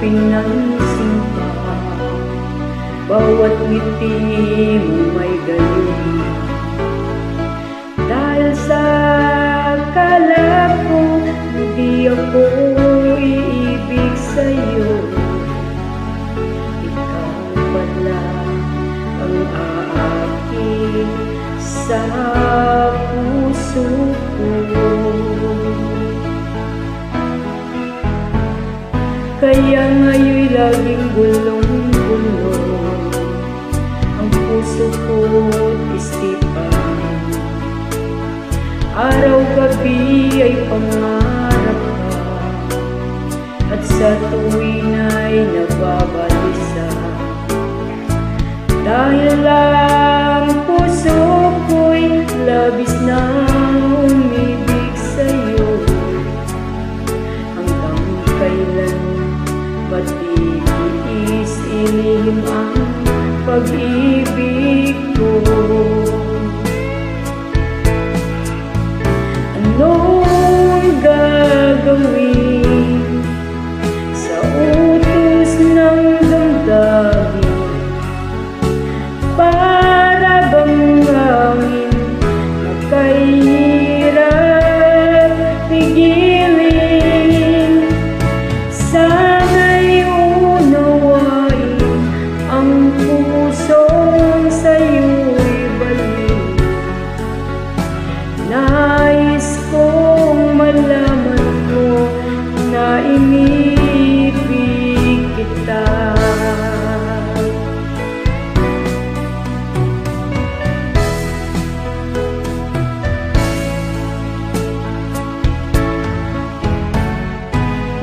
pinansin pa. Bawat ngiti mo may galing. Dahil sa akala ko hindi ako iibig sa'yo, ikaw pala ang aakit sa puso ko. Kaya ngayon'y laging gulong-gulong ang puso ko't isipan. Araw-gabi ay pangarap ka, at sa tuwin ay nababalisa. Dahil ang puso ko'y labis na umibig sa'yo, hanggang kailan ba't iis ilihim ang pag-ibig ko? Anong gagawin sa utos ng damdamin? Para bang hangin na kahirap pigilin? Sana'y unawain ang pusong sa'yo'y balik. Nais kong malaman mo na inibig kita.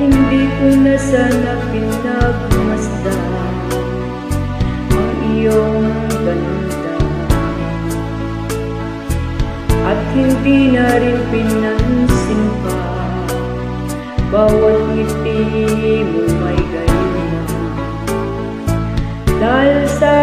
Hindi ko na sana pinagmasdan ang iyong ganda, at hindi na rin pinansin pa. Bawat ngiti mo may galing. Dahil sa